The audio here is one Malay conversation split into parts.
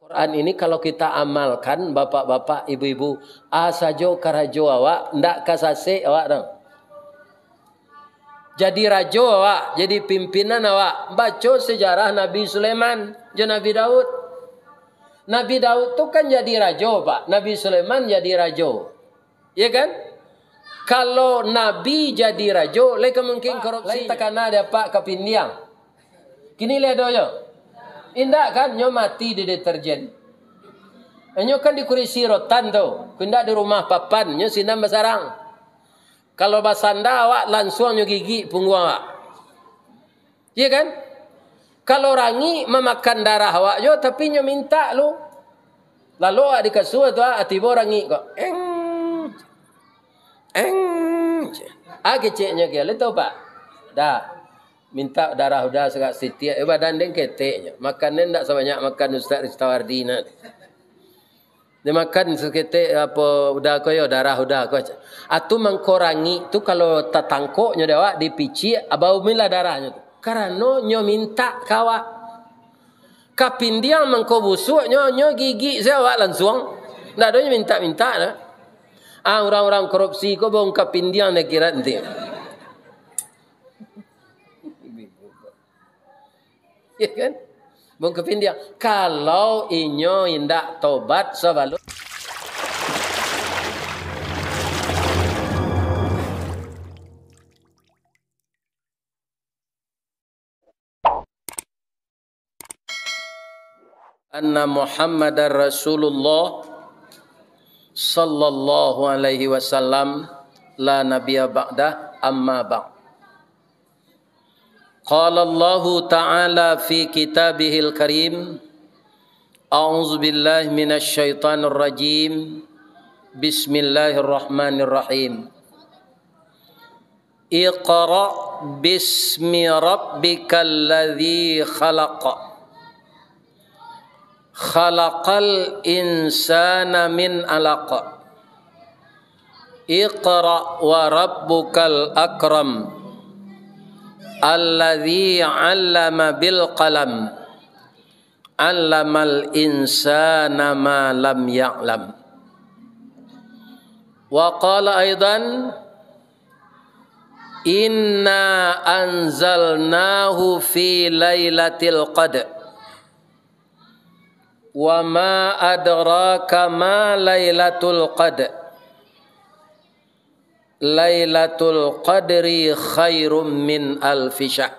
Quran ini kalau kita amalkan, bapak-bapak, ibu-ibu, asajo karajo awak, ndak kasase awak dong. Jadi rajo awak, jadi pimpinan awak. Baca sejarah Nabi Sulaiman dan Nabi Daud. Nabi Daud tu kan jadi rajo, Pak. Nabi Sulaiman jadi rajo. Ya kan? Kalau Nabi jadi rajo, leka mungkin korupsi. Takana ada Pak Kapindiang. Kini lihat doyo. Indak kan nyo mati di deterjen. Nyo kan di kursi rotan tu. Kundak di rumah papan nyo sinam basarang. Kalau basanda awak langsung nyo gigi punggung awak. Iya kan? Kalau rangi memakan darah awak yo tapi nyo minta lu. Lalu awak dikasih tu atibo rangi kok. Keceknya ke le tau Pak. Dah. Minta darah udah segak setiap badan den keteknya. Makannya ndak sebanyak makan Ustaz Ristawardina. Dia makan seketek apa udah koyo darah udah ko. Atu mengkorangi tu kalau tatangkoknya dewa dipici abau mila darahnya tu. Karena nyo minta kawa. Kapindiang mengko busuk nyo gigi saya langsung. Ndak ada minta-minta dah. Orang-orang korupsi ko bong kapindiang nak kira nanti. Ya kan? Bong kapindiang. Kalau inyo indak tobat sabalu. Anna Muhammadar Rasulullah sallallahu alaihi wasallam la nabiyya ba'dah amma ba'd. Qala Allah Ta'ala fi kitabihil karim. A'udzu billahi minasy syaithanir rajim. Bismillahirrahmanirrahim. Iqra bismi rabbikal ladzi khalaq. Khalaqal insana min 'alaq. Iqra wa rabbukal akram. Alladzi 'allama bil qalam. 'Allamal insana ma lam ya'lam. Wa qala aidan inna anzalnahu fi lailatul qadr. Wa ma adraka ma lailatul qadr. Lailatul qadri khairum min alfi syahr.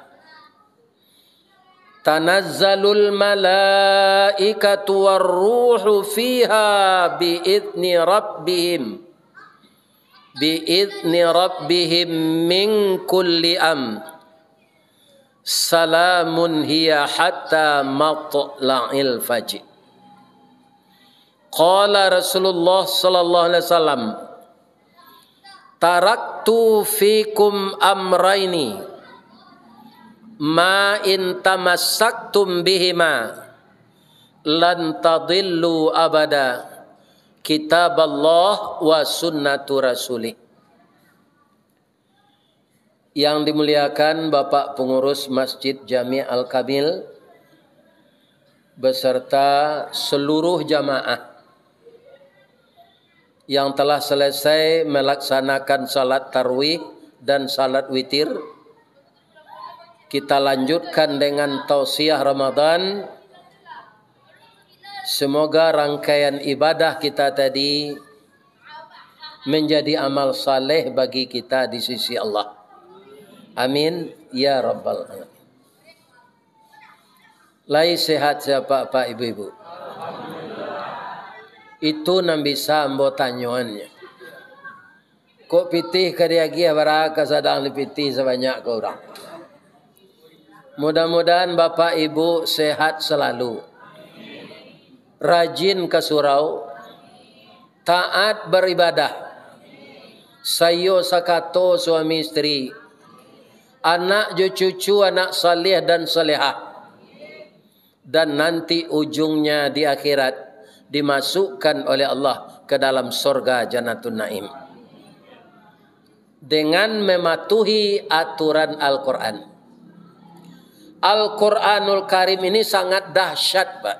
Tanazzalul malaikatu warruhu fiha biizni rabbihim min kulli salamun hiya hatta matla'il fajr. Qala Rasulullah sallallahu alaihi wasallam, taraktu fikum amraini ma in tamassaktum bihima lan tadillu abada, kitab Allah wa sunnatu rasulih. Yang dimuliakan Bapak Pengurus Masjid Jami' Al-Kamil beserta seluruh jamaah yang telah selesai melaksanakan salat tarawih dan salat witir. Kita lanjutkan dengan tausiah Ramadan. Semoga rangkaian ibadah kita tadi menjadi amal saleh bagi kita di sisi Allah. Amin ya rabbal alamin. Lai sehat siapa Pak Ibu-ibu? Itu nam bisa ambo tanyoannya. Kok pitih kadiagi baraka sadang dipitih sebanyak ke orang. Mudah-mudahan Bapak Ibu sehat selalu. Rajin ke surau. Taat beribadah. Sayo sakato suami istri. Anak cucu anak salih dan salihah. Dan nanti ujungnya di akhirat dimasukkan oleh Allah ke dalam surga Jannatul Naim dengan mematuhi aturan Al-Quran. Al-Quranul Karim ini sangat dahsyat, Pak.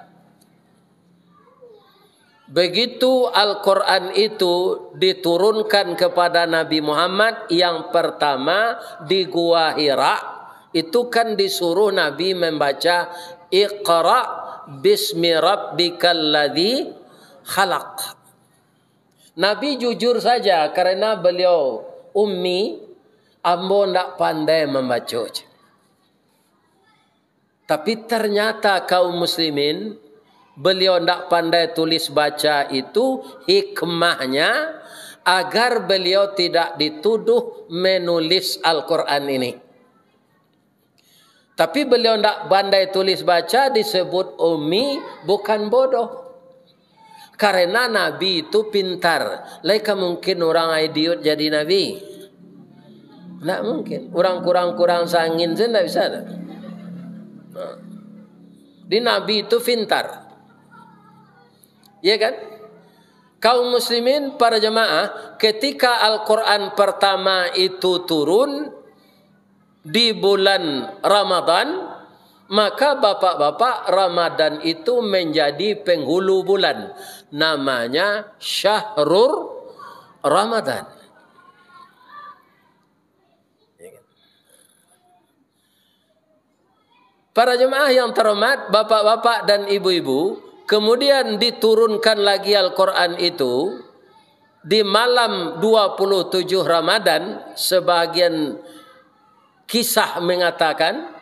begitu Al-Quran itu diturunkan kepada Nabi Muhammad yang pertama di Gua Hira, itu kan disuruh Nabi membaca Iqra bismi rabbikal ladzi khalaq. Nabi jujur saja karena beliau ummi, ambo ndak pandai membaca. Tapi ternyata kaum muslimin, beliau tidak pandai tulis baca itu hikmahnya agar beliau tidak dituduh menulis Al-Quran ini. Tapi beliau tidak pandai tulis baca disebut ummi, bukan bodoh. Karena Nabi itu pintar. Laika mungkin orang idiot jadi Nabi. Tidak mungkin. Orang kurang-kurang sangin saja tidak bisa. Di Nabi itu pintar. Ya kan? Kaum muslimin para jemaah, ketika Al-Quran pertama itu turun di bulan Ramadan, maka bapak-bapak Ramadan itu menjadi penghulu bulan. Namanya Syahrul Ramadan. Para jemaah yang terhormat, bapak-bapak dan ibu-ibu, kemudian diturunkan lagi Al-Quran itu di malam 27 Ramadan. Sebagian kisah mengatakan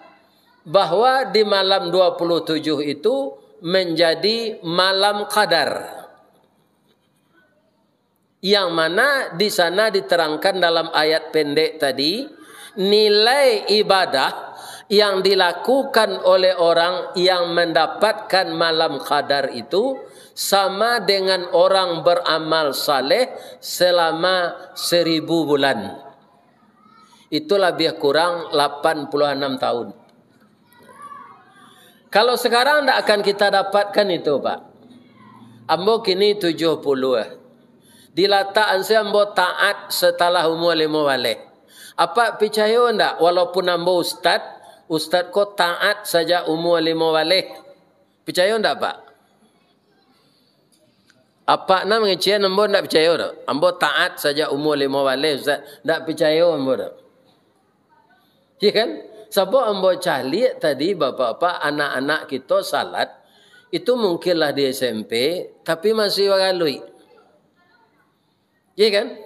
bahwa di malam 27 itu menjadi malam Qadar, yang mana di sana diterangkan dalam ayat pendek tadi, nilai ibadah yang dilakukan oleh orang yang mendapatkan malam Qadar itu sama dengan orang beramal saleh selama 1000 bulan. Itu lebih kurang 86 tahun. Kalau sekarang tidak akan kita dapatkan itu, Pak. Ambo kini 70. Dilataan saya ambo taat setelah umur 5 balik. Apa percaya enggak? Walaupun ambo ustaz kok taat saja umur 5 balik. Percaya enggak, Pak? Apa nama ngecian ambo enggak percaya dah. Ambo taat saja umur 5 balik, ustaz. Enggak percaya ambo dah. Ya kan? Sebab ambo cari tadi bapak-bapak anak-anak kita salat itu mungkinlah di SMP tapi masih wagalui. Ya kan?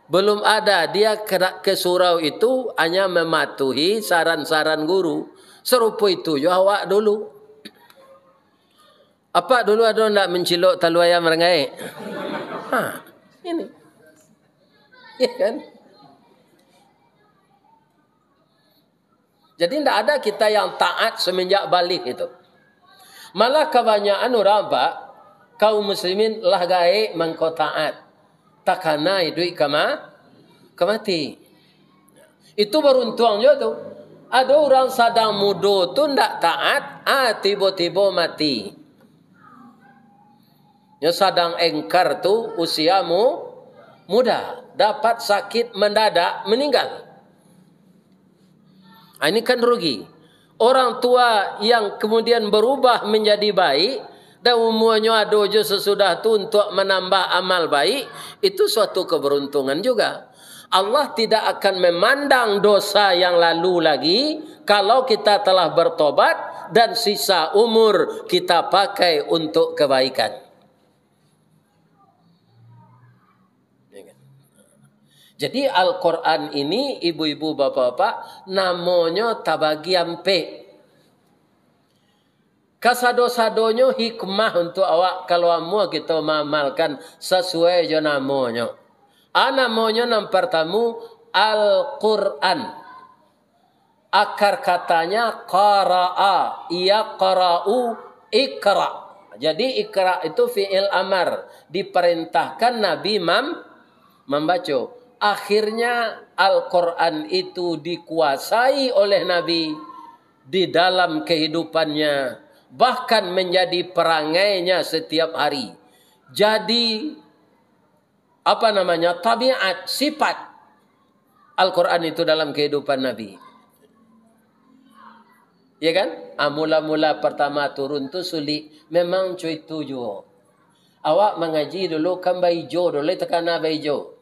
Belum ada, dia ke surau itu hanya mematuhi saran-saran guru. Serupa itu juga awak dulu. Apa dulu ada nak mencilok talu ayam merengai? Ini. Ya kan? Jadi tidak ada kita yang taat semenjak balik itu. Malah kebanyakan orang, Pak, kaum muslimin lah gae mengko taat. Takana duit kemati. Itu beruntung juga tu. Ada orang sedang muda tu tidak taat, tiba-tiba mati. Yang sedang engkar tu usiamu muda, dapat sakit mendadak meninggal. Ini kan rugi. Orang tua yang kemudian berubah menjadi baik dan umurnya ada je sesudah itu untuk menambah amal baik, itu suatu keberuntungan juga. Allah tidak akan memandang dosa yang lalu lagi kalau kita telah bertobat dan sisa umur kita pakai untuk kebaikan. Jadi Al-Quran ini ibu-ibu bapak-bapak namanya tabagian P. Kasado-sadonya hikmah untuk awak kalau amu kita mengamalkan sesuai je namanya. Namanya yang pertama Al-Quran. Akar katanya qara'a, yaqra'u, ikra. Jadi ikra itu fi'il amar, diperintahkan Nabi membaca. Akhirnya Al-Quran itu dikuasai oleh Nabi di dalam kehidupannya, bahkan menjadi perangainya setiap hari. Jadi tabiat, sifat Al-Quran itu dalam kehidupan Nabi. Ya kan? Mula-mula pertama turun tu sulit, memang cuy itu juga. Awak mengaji dulu kan baijo dulu tekana baijo.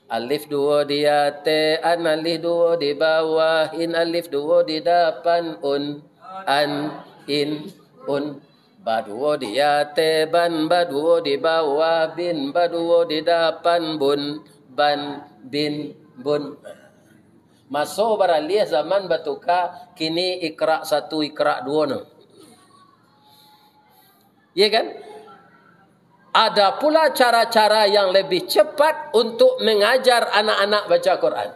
Alif dua di atas, an alif dua di bawah, in alif dua di depan, an, in, ba dua di atas, ban ba dua di bawah, bin ba dua di depan, ban, bin, bun. Masuk baralih zaman batuka, kini ikra satu, ikra dua no. Ya kan? Ada pula cara-cara yang lebih cepat untuk mengajar anak-anak baca Quran.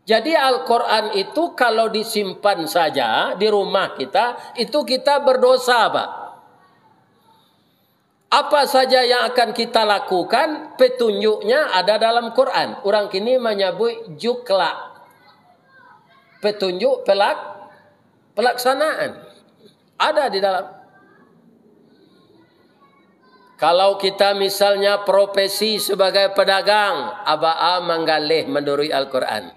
Jadi Al-Quran itu kalau disimpan saja di rumah kita, itu kita berdosa, Pak. Apa saja yang akan kita lakukan, petunjuknya ada dalam Quran. Orang kini menyebut jukla. Petunjuk pelaksanaan. Ada di dalam. Kalau kita misalnya profesi sebagai pedagang, abaa menggalih menurut Al-Quran.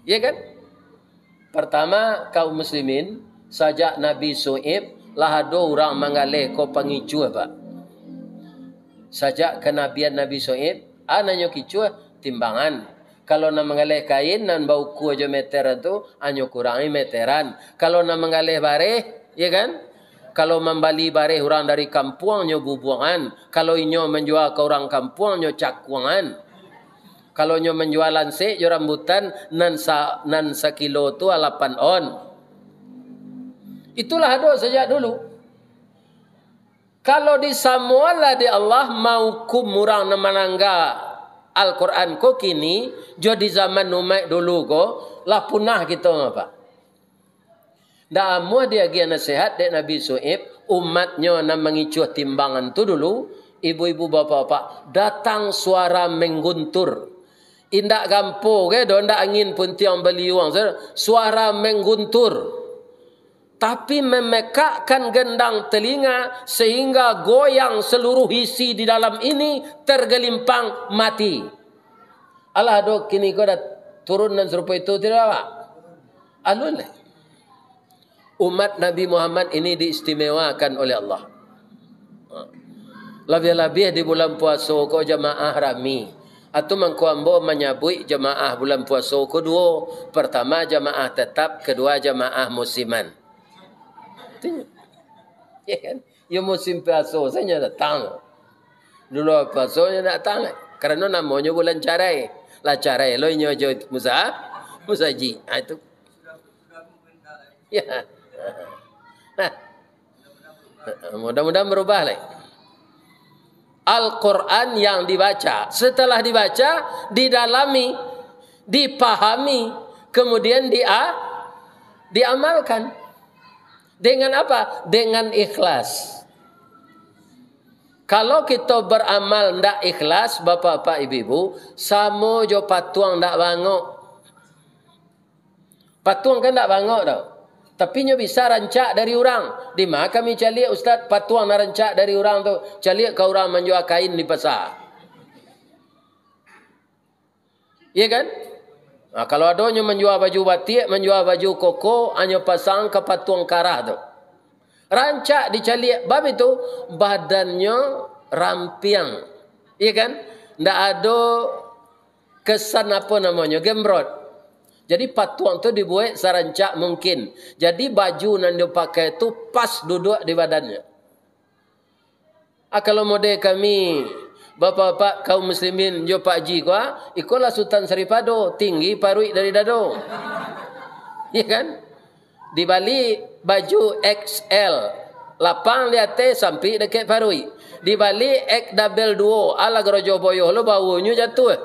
Ya kan? Pertama, kaum muslimin, sajak Nabi Su'ib, lah ada orang mengalih ko pengicu apa. Sajak kenabian Nabi Su'ib, anaknya kicu timbangan. Kalau nak mengalih kain nan bau ku aja meter itu, anyo kurangi meteran. Kalau nak mengalih bareh, ya kan? Kalau membali bareh orang dari kampung nyo bubuangan. Kalau inyo menjual ke orang kampung nyo cakuangan. Kalau nyo menjual lansik yo rambutan nan sekilo tu 8 on. Itulah ada sejak dulu. Kalau di samuala di Allah mau kum murang namanangga Al-Quran ko kini, jo di zaman numai dulu ko, lah punah kita apa? Dah amuah dia gia nasihat dek Nabi Su'ib, umatnya nak mengicuh timbangan tu dulu, ibu-ibu bapak-bapak, datang suara mengguntur. Indak gampo ke, dondak angin pun tiang beliuang, suara mengguntur. Tapi memekakkan gendang telinga sehingga goyang seluruh isi di dalam ini tergelimpang mati. Allah dok kini kau dah turun dan serupa itu tidak apa? Alun. Umat Nabi Muhammad ini diistimewakan oleh Allah. Lebih-lebih di bulan puasa kau jamaah rami. Atau mengkuambo menyabui jamaah bulan puasa kedua. Pertama jamaah tetap, kedua jamaah musiman. Ya kan? Ya musim puasa saja datang. Dulu puasanya datang. Kerana namanya bulan carai. Lah carai lo nyo jo musaji. Itu. Ya. Nah. Mudah-mudahan berubah lah. Al-Quran yang dibaca. Setelah dibaca, didalami, dipahami, kemudian diamalkan. Dengan apa? Dengan ikhlas. Kalau kita beramal ndak ikhlas, bapak-bapak ibu-ibu, samo jo patuang ndak bangok. Patuang kan ndak bangok tau. Tapi nyo bisa rancak dari orang. Di mana kami cari ustaz patuang nak rancak dari orang tu. Cari ke orang menjual kain di pasar. Iya kan? Nah, kalau ada yang menjual baju batik, menjual baju koko, hanya pasang ke patuang karah tu. Rancak dicari. Bab itu, badannya rampiang. Iya kan? Tidak ada kesan apa namanya, gembrot. Jadi patuang tu dibuat serancak mungkin. Jadi baju yang dia pakai tu pas duduk di badannya. Kalau model kami, bapak-bapak kaum muslimin jo Pak Ji kuah, ikolah Sultan Saripado, tinggi parui dari dado. Ya kan? Di Bali baju XL, lapang lihat sampai dekat parui. Di Bali XL2, ala gerojo boyo lo baunya jatuh.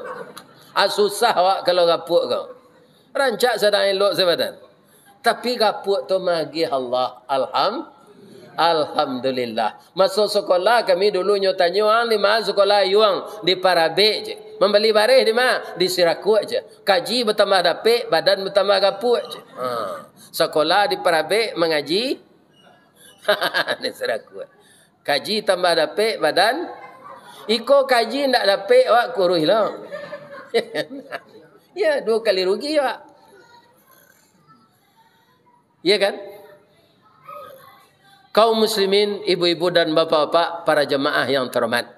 Susah awak kalau gapuk kau. Rancak sedang elok sebadan. Tapi gapuk tu magi Allah. Alhamdulillah. Masuk sekolah kami dulu nyotanya di mana sekolah yuang di Parabek je. Membeli bareh di mana? Di Sirakuk je. Kaji bertambah dapik, badan bertambah gapuk je. Sekolah di Parabek mengaji di Sirakuk. Kaji tambah dapik, badan iko kaji ndak dapik awak kuruh lah. Ya, 2 kali rugi ya. Ya kan? Kaum muslimin, ibu-ibu dan bapak-bapak, para jemaah yang terhormat.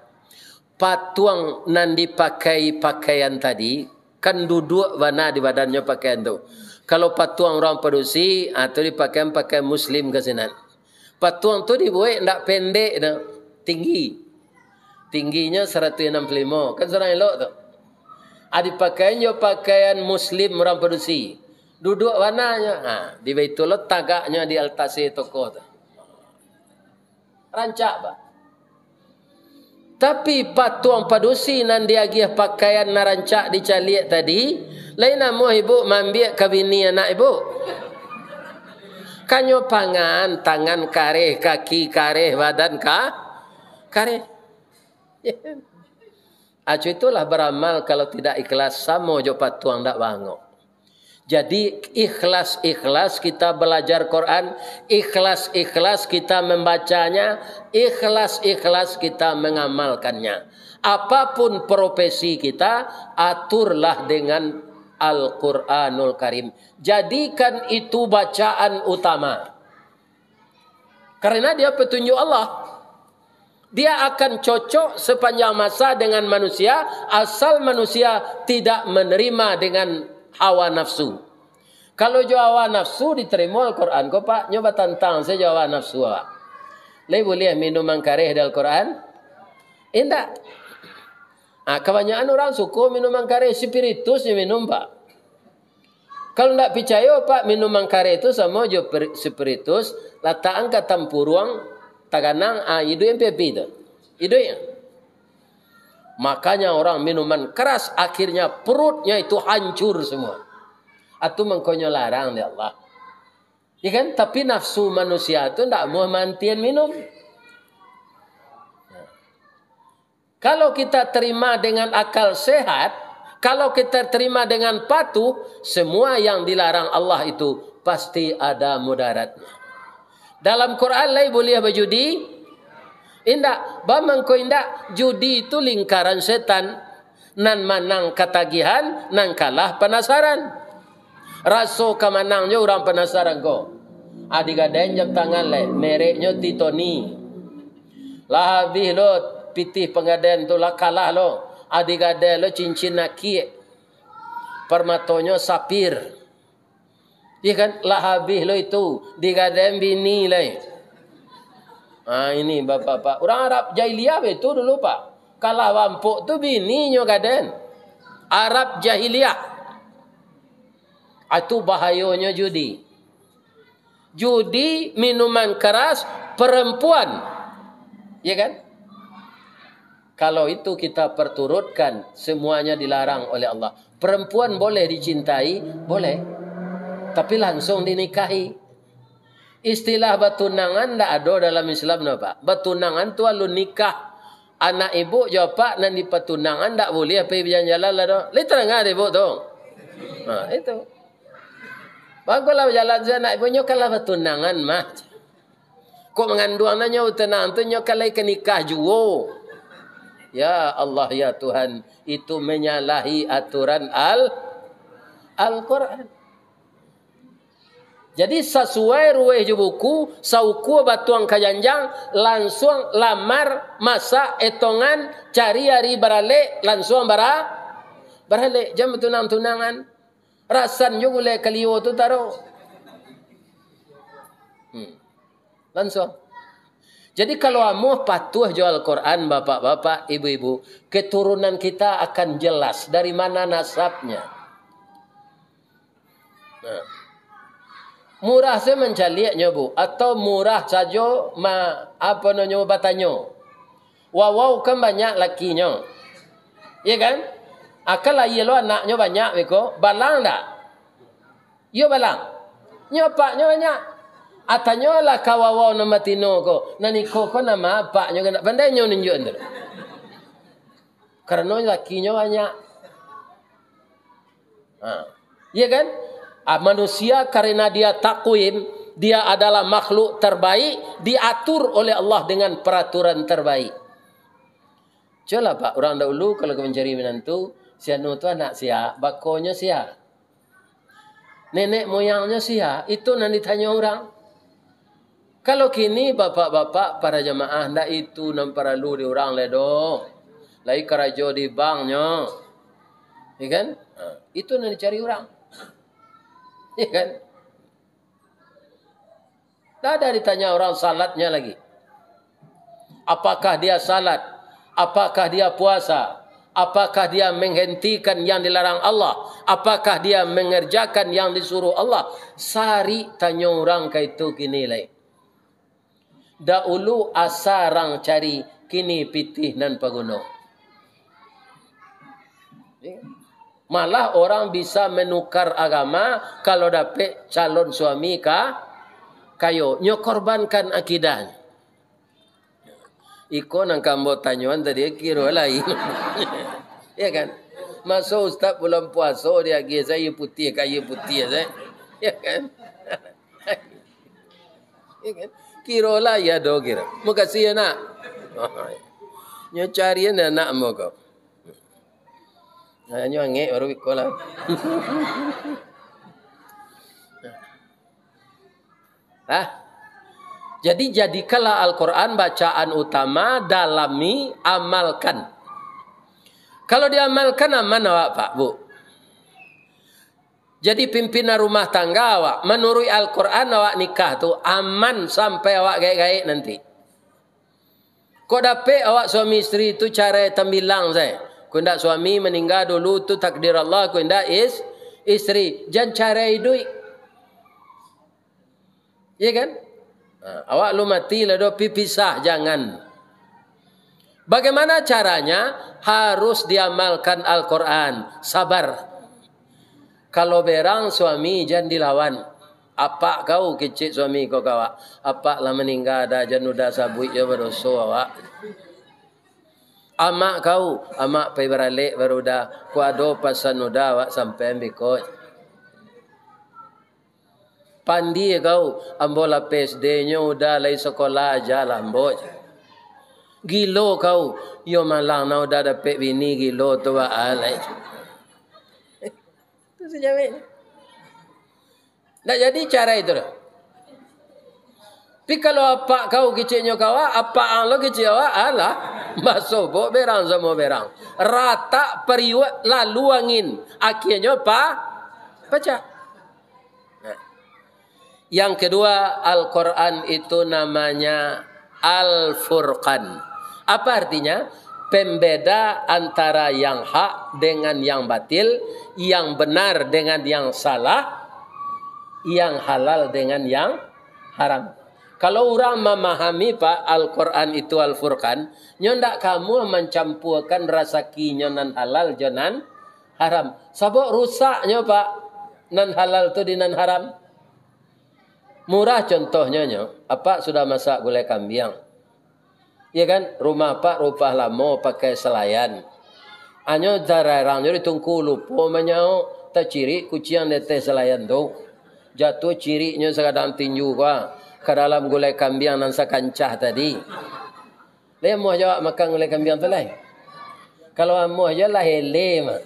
Patuang nan dipakai pakaian tadi, kan duduk warna di badannya pakaian tu. Kalau patuang orang padusi, atau dipakai pakaian muslim ke sana. Patuang tu dibuat tak pendek, dah, tinggi. Tingginya 165, kan seorang elok tu. Dipakainya pakaian muslim orang padusi. Duduk warnanya, di Baitullah tagaknya di altase toko tu. Rancak pak. Tapi patuang padusi nan dia gih pakaian na rancak dicaliak tadi, lain nama ibu mambiak kawini anak ibu. Kanyo pangan, tangan kareh, kaki kareh, badan kareh. Acu itulah beramal kalau tidak ikhlas sama jo patuang dak bangok. Jadi ikhlas kita belajar Quran, ikhlas kita membacanya, ikhlas kita mengamalkannya. Apapun profesi kita, aturlah dengan Al-Quranul Karim. Jadikan itu bacaan utama. Karena dia petunjuk Allah. Dia akan cocok sepanjang masa dengan manusia, asal manusia tidak menerima dengan hawa nafsu. Kalau jo hawa nafsu diterima Al-Quran, kau pak nyoba tantang saya hawa nafsu pak. Boleh minuman kareh dalam Quran? Tidak. Kebanyakan orang suka minuman kareh, spiritus yang minum pak. Kalau tidak percaya pak minuman kareh itu sama jo spiritus, letak ke tampuruang taganang itu yang pepi itu. Itu yang. Makanya orang minuman keras akhirnya perutnya itu hancur semua. Atau mengkonyo larang ya Allah. Ya kan? Tapi nafsu manusia itu tidak mau mantian minum. Kalau kita terima dengan akal sehat, kalau kita terima dengan patuh, semua yang dilarang Allah itu pasti ada mudaratnya. Dalam Quran lain boleh berjudi? Indak, bamangko indak, judi itu lingkaran setan. Nan manang katagihan, nan kalah penasaran. Raso kemanangnya orang penasaran ko. Adik-adik jam tangan le, mereknya Titoni. Lah habis lo pitih pengaden tu lah kalah lo. Adik-adik lo cincin naki. Permatonya sapir. Iya kan, lah habis lo itu digaden bini le. Ini bapak-bapak. Orang Arab jahiliyah itu dulu pak. Kalah wampuk tu bininya gaden. Arab jahiliyah. Itu bahayanya judi. Judi, minuman keras, perempuan. Ya kan? Kalau itu kita perturutkan, semuanya dilarang oleh Allah. Perempuan boleh dicintai, boleh. Tapi langsung dinikahi. Istilah batunangan tidak ada dalam Islam, no, Pak. Batunangan tu alun nikah. Anak ibu jawab, Pak, nanti batunangan tidak boleh apa jalan-jalan lah. Lihat enggak ibu tu? Nah, itu. Baguslah jalan saya anak ibunya kalau batunangan mah. Kok mengandung nanya utenang tu nyokalai ke nikah juo. Ya Allah ya Tuhan, itu menyalahi aturan Al-Quran. Jadi sesuai ruweh je buku, sauku batuang kajanjang, langsung lamar, masa etongan, cari hari barale, langsung barale. Jam tunang-tunangan. Rasan juga boleh kaliwo tu taruh. Langsung. Jadi kalau amuh patuh jual Quran, bapak-bapak, ibu-ibu, keturunan kita akan jelas dari mana nasabnya. Nah. Murah saya mencaliaknya bu, atau murah saja apa namanya batanyo. Wow kan banyak lakinya, ya kan? Akal lah lo anaknya banyak, beko balang dah. Yo balang, nyopaknya banyak. Atanyo lah kawawa nama tino ko, nani koko nama apa nyo kena pandai nyo ninjuk anda. Karena lakinya banyak, ya kan? Manusia karena dia takwim, dia adalah makhluk terbaik, diatur oleh Allah dengan peraturan terbaik. Coba Pak, orang dahulu kalau mencari menantu, sianu tu anak sia, bakonya sia, nenek moyangnya sia, itu nanti ditanya orang. Kalau kini bapak-bapak para jemaah ndak itu nam perlu diurang ledo. Lai karajo di banknya. Ya kan? Itu yang dicari orang. Ya kan? Tak ada ditanya orang salatnya lagi. Apakah dia salat? Apakah dia puasa? Apakah dia menghentikan yang dilarang Allah? Apakah dia mengerjakan yang disuruh Allah? Sari tanya orang ke itu kini lai. Dahulu asarang cari, kini pitih nan paguno. Malah orang bisa menukar agama kalau dapat calon suami kayo. Nyo korbankan akidahnya. Iko nang kambo tanyuan tadi kira lain. Ya kan? Masuk ustaz bulan puasa dia saya putih kayu putih saya. Ya kan? Ya kan? Kira lah ya do kira. Mau kasih nak. Nyo cari nak mau kau. Nyo angge baru ikolah. Jadi jadikanlah Al-Quran bacaan utama, dalami, amalkan. Kalau diamalkan aman awak Pak Bu. Jadi pimpinan rumah tangga awak menurut Al-Quran awak nikah tu aman sampai awak gaik-gaik nanti. Kau dapat awak suami isteri itu cara tembilang saya. Kau ndak suami meninggal dulu tu takdir Allah, kau ndak isteri. Jangan cara hidup. Ya kan? Awak lu mati lah do pisah jangan. Bagaimana caranya? Harus diamalkan Al-Quran. Sabar. Kalau berang suami jangan dilawan. Apa kau kecil suami kau kawa? Apa lah meninggal dah jangan udah sabui ya berdosa awak. Amak kau, amak pergi beralik baru dah. Kuado pasan udah awak sampai ambikot. Pandi kau, ambola PSD-nya udah lagi sekolah aja lambot. Gilo kau, yo malang na udah dapat bini gilo tu alai. Itu sejauh. Tak jadi cara itu. Tapi kalau apa kau kecilnya kau, apa lo kecil awak alah masuk bo berang sama berang. Rata periwet lalu angin, akhirnya pecah. Yang kedua, Al-Quran itu namanya Al-Furqan. Apa artinya? Pembeda antara yang hak dengan yang batil, yang benar dengan yang salah, yang halal dengan yang haram. Kalau orang memahami Pak Al-Quran itu Al-Furqan, ndak kamu mencampurkan rezeki nan halal jonan haram. Sabuk rusaknya Pak nan halal tu di nan haram. Murah contohnya apa sudah masak gulai kambing. Ya kan? Rumah Pak rupah lama pakai selayan. Anyo jarang-jarang ditungku lupa menyau tak ciri kucian dete selayan tu. Jatuh cirinya sekadang tinju ka dalam gulai kambing nan sakancah tadi. Dia mau jawab makan gulai kambing tu lain. Kalau mau aja lah hele mah.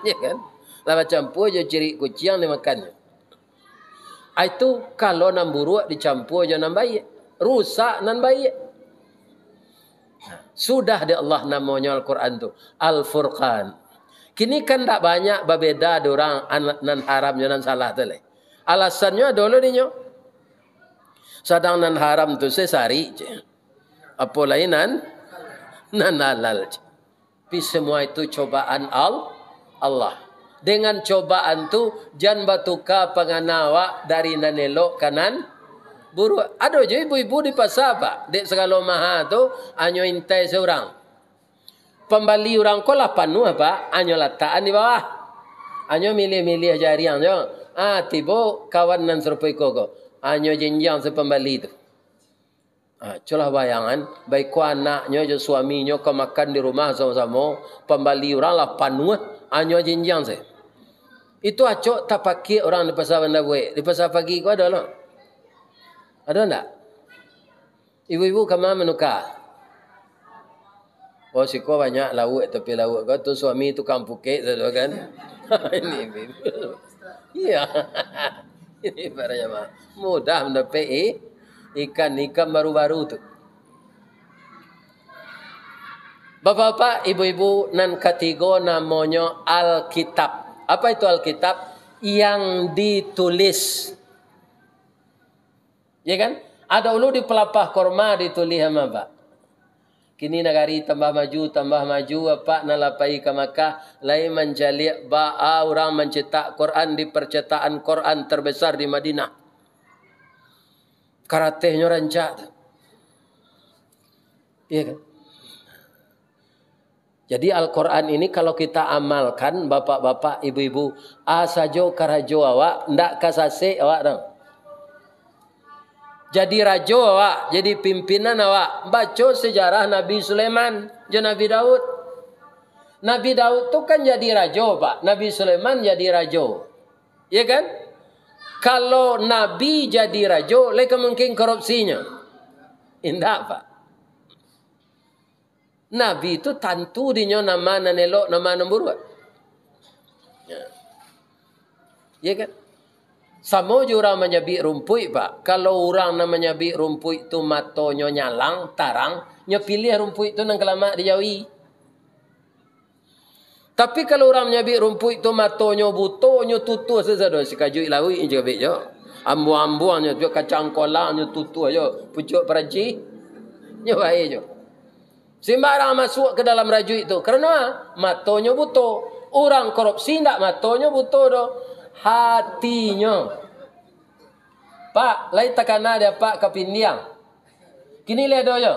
Ya kan? Lah campur je ciri kucian dimakannya. Itu kalau nan buruk dicampur je nan baik. Rusak nan baik. Sudah di Allah namanya Al-Quran tu. Al-Furqan. Kini kan tak banyak berbeza orang nan haram nan salah tu lah. Alasannya dulu ni nyo. Sedang nan haram tu sesari je. Apa lain nan halal je. Tapi semua itu cobaan Allah. Dengan cobaan tu jangan batuka penganawa dari nanelok kanan buruk. Ada je ibu-ibu di pasar Pak. Dek segala maha tu anyo intai seorang. Pembali orang kolah panu apa? Anyo letakkan di bawah. Anyo milih-milih jarian je. Tiba kawan nan serupai koko. Anyo jenjang sepembali tu. Culah bayangan. Baik ku anaknya je suaminya kau makan di rumah sama-sama. Pembali orang lah panu. Anyo jenjang saya. Itu acok tak pakai orang di pasar Bandar Buik. Di pasar pagi kau ada lah. Ada tak? Ibu-ibu kemana menukar? Oh si kau banyak lauk tapi lauk kau tu suami tukang pukit tu kan? Ini ibu. Iya. Ini para jemaah mudah mendapat Ikan baru-baru tu. Bapak-bapak, ibu-ibu, nan ketiga namanya Alkitab. Apa itu Alkitab? Yang ditulis. Ya kan? Ada ulu di pelapah korma ditulis sama Pak. Kini negari tambah maju apa nalapai ke Makkah, lain menjalik ba'a orang mencetak Quran di percetakan Quran terbesar di Madinah. Karatehnya rancak. Iya kan? Jadi Al-Quran ini kalau kita amalkan, bapak-bapak, ibu-ibu, asajo karajo awak, ndak kasase awak dong. Jadi rajo awak, jadi pimpinan awak. Baca sejarah Nabi Sulaiman dan Nabi Daud. Nabi Daud tu kan jadi rajo, Pak. Nabi Sulaiman jadi rajo. Ya kan? Kalau Nabi jadi rajo, leka mungkin korupsinya. Indah, Pak. Nabi itu tentu dinyo nama nanelok nama nomor. Ya kan? Sama je orang menyabik rumput, Pak. Kalau orang namanya bik rumput itu matonyo nyalang, tarang, nyo pilih rumput itu nang kelamak dijauhi. Tapi kalau orang menyabik rumput itu matonyo buto, nyo tutu sesado sikaju ilawi je bik jo. Ambu-ambuannya tu kacang kolang nyo tutu ayo, pucuk peranci. Nyo bae jo. Sembarang masuk ke dalam raju itu. Kerana matonyo buto. Orang korupsi ndak matonyo buto do. Hatinya. Pak, lain takana dia Pak kapindiang. Kini lihat doyo.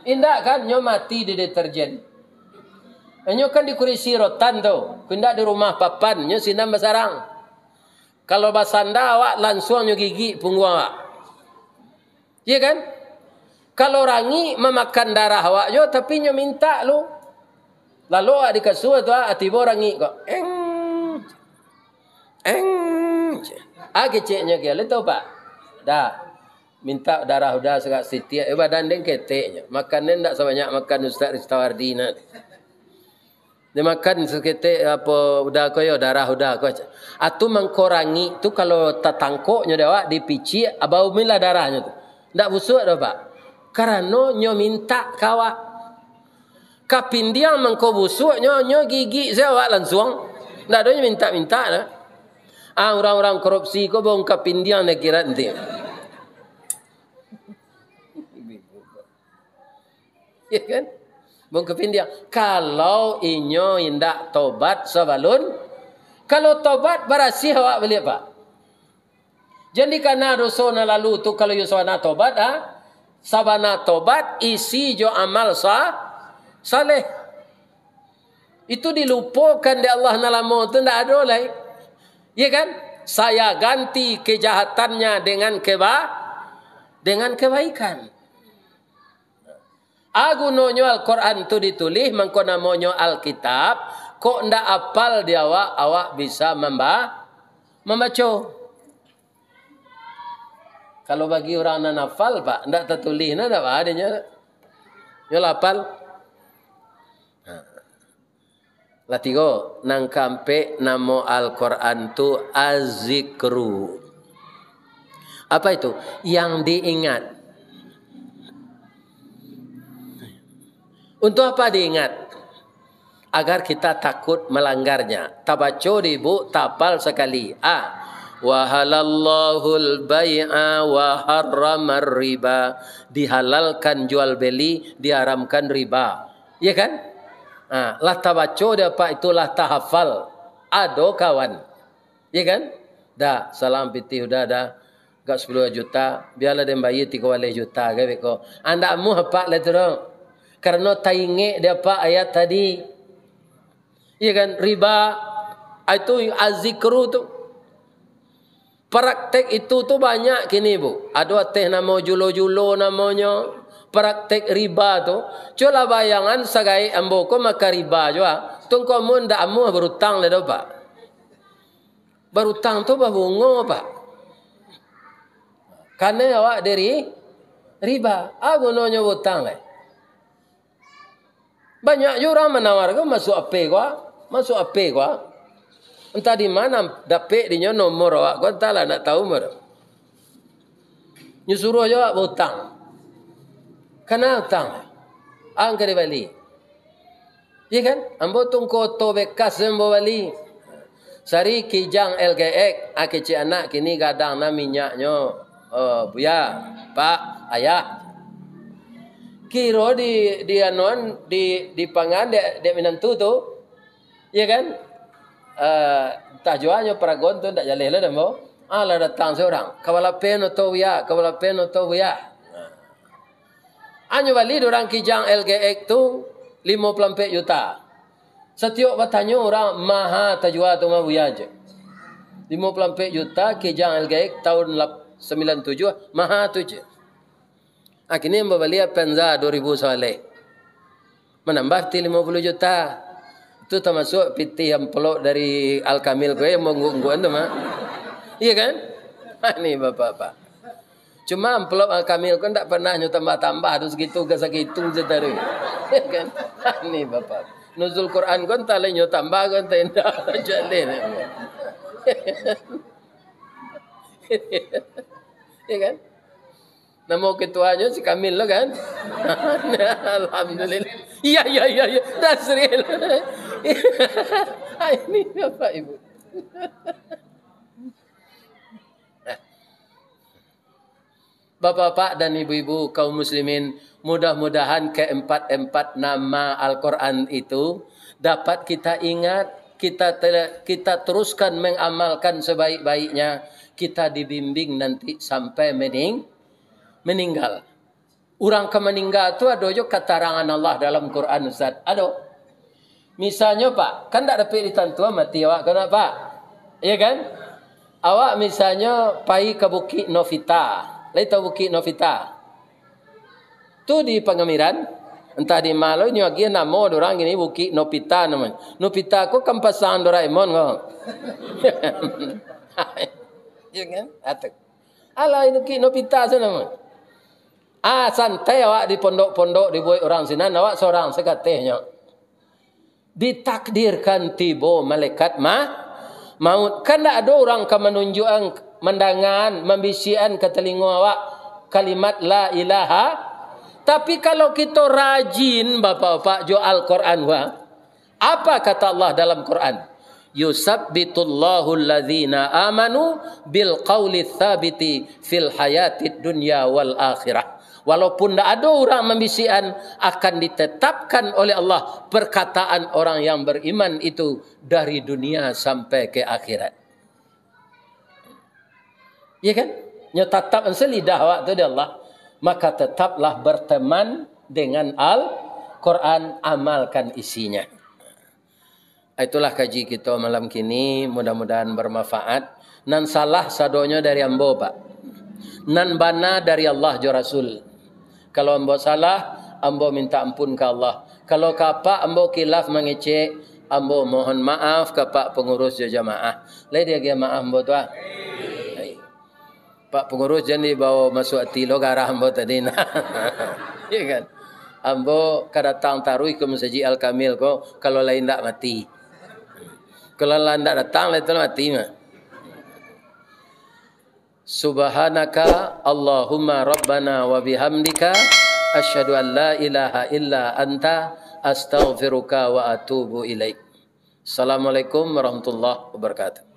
Indak kan nyo mati di deterjen. Nyo kan di kurisi rotan tu. Kundak di rumah papan nyo sinam basarang. Kalau basanda awak langsung nyo gigi punggung awak. Iya kan? Kalau rangi memakan darah awak yo tapi nyo minta lu. Lalu awak dikasih tu atibo rangi kok. Keceknya ke le tau Pak. Dah. Minta darah udah segak setiap badan den keteknya. Makan ndak sebanyak makan Ustaz Ristawardina. Dia makan seketek apa udah koyo darah udah ko. Atu mengkorangi tu kalau tatangkoknya dewa dipici abau milah darahnya tu. Ndak busuk dah Pak. Karena nyo minta kawak. Kapindiang mengko busuk nyo gigi saya langsung. Ndak ada minta-minta dah. Orang-orang korupsi ko bong kapindiang nak kira nanti. Ya kan? Bong kapindiang. Kalau inyo indak tobat sabalun, kalau tobat berasih awak beli Pak. Jadi karena dosa lalu tu kalau yuswana tobat sabana tobat isi jo amal saleh. Itu dilupakan di Allah nalamo tu ndak ada lagi. Ya kan? Saya ganti kejahatannya dengan kebaikan. Agunonyo Al-Quran tu ditulis mangko namonyo Alkitab, kok ndak apal dia awak bisa membaca. Kalau bagi orang yang hafal Pak, ndak tertulis ndak adanya. Yo hafal. Lah tiga nang kampe namo Al-Quran tu az-zikru. Apa itu? Yang diingat. Untuk apa diingat? Agar kita takut melanggarnya. Tabaco ibu tapal sekali. Wa halallahul bai'a wa harramar riba. Dihalalkan jual beli, diharamkan riba. Ya kan? Lah tabaco dia Pak itulah tahafal. Ado kawan. Ya kan? Dah salam piti udah dah. Gak 10 juta, biarlah dia bayar 3 juta gawe ko. Anda mu apa le terus? Karena tainge dia Pak ayat tadi. Ya kan? Riba itu az-zikru tu. Praktek itu tu banyak kini Bu. Ada teh nama julo-julo namanya. Praktek riba tu. Coba bayangan sagai amboko maka riba jua. Tungko mun ndak amu berutang le do Pak. Berutang tu babungo Pak. Karena awak dari riba. Gunanya hutang le. Banyak orang menawarkan masuk AP gua. Masuk AP gua. Entah di mana dapat dia nomor awak. Gua entahlah nak tahu mer. Nyusuruh juga berhutang. Kena hutang. Angka di Bali. Iya kan? Ambo tungko to bekas ambo Bali. Sari kijang LGX akeci anak kini gadang na minyaknya buya, Pak, ayah. Kiro di anuan di pangan de minantu tu. Iya kan? Tajuannya paragon tu ndak jaleh lah ambo. Ala datang seorang. Kawala peno to buya, kawala peno to buya. Anyo Bali orang kijang LGX tu 54 juta. Setiap bertanya orang maha tajwa tu mah buya je. 54 juta kijang LGX tahun 97 maha tu je. Akhirnya membeli Penza 2000 soalnya. Menambah ti 50 juta. Itu termasuk piti yang pelok dari Al-Kamil gue yang mengungguan tu mah. Iya kan? Ini bapak-bapak. Cuma amplop Al-Kamil kan tak pernah tambah-tambah tu segitu ke segitu je tadi. Iya kan? Ini bapak. Nuzul Quran kan tak lain tambah kan tenda jalin. Iya kan? Nama ketuanya si Kamil lah kan? Alhamdulillah. Iya. Dasril. Ini Bapak Ibu. Bapak-bapak dan ibu-ibu kaum muslimin, mudah-mudahan keempat-empat nama Al-Quran itu dapat kita ingat, kita teruskan mengamalkan sebaik-baiknya, kita dibimbing nanti sampai meninggal. Orang kemeninggal itu ada juga keterangan Allah dalam Quran, Ustaz. Ada. Misalnya Pak, kan tak dapat ditentuan mati awak kena Pak. Iya kan? Awak misalnya pergi ke Bukit Novita. Lain tahu Bukit Novita. Tu di Pengamiran, entah di Malo ni lagi nama orang ini Bukit Novita namanya. Novita aku kan pasangan Doraemon kau. Ya kan? Atuk. Alah ini Bukit Novita sana. Santai awak di pondok-pondok dibuat orang sini, awak seorang sekatehnya. Ditakdirkan tiba malaikat maut. Kan tak ada orang ke menunjukkan mendangan, membisian ke telinga awak kalimat la ilaha. Tapi kalau kita rajin bapak-bapak jo Al-Quran apa kata Allah dalam Quran? Yusabbitullahu alladzina amanu bil qawli tsabiti fil hayatid dunya wal akhirah. Walaupun tak ada orang membisian, akan ditetapkan oleh Allah perkataan orang yang beriman itu dari dunia sampai ke akhirat. Ya kan? Nya tetap selidah waktu dia Allah. Maka tetaplah berteman dengan Al-Quran, amalkan isinya. Itulah kaji kita malam kini, mudah-mudahan bermanfaat. Nan salah sadonya dari ambo Pak. Nan bana dari Allah jo Rasul. Kalau ambo salah, ambo minta ampun ke Allah. Kalau kapak ambo kilaf mengecek, ambo mohon maaf ke Pak pengurus jo jamaah. Lai dia jamaah ambo tu. Pak pengurus jangan dibawa masuk hati lo ke arah ambo tadi. Ya kan? Ambo kedatang taruh ke Masjid Al-Kamil ko kalau lain tak mati. Kalau lain tak datang lain tu mati mah. Subhanaka Allahumma Rabbana wa bihamdika asyhadu an la ilaha illa anta astaghfiruka wa atubu ilaik. Assalamualaikum warahmatullahi wabarakatuh.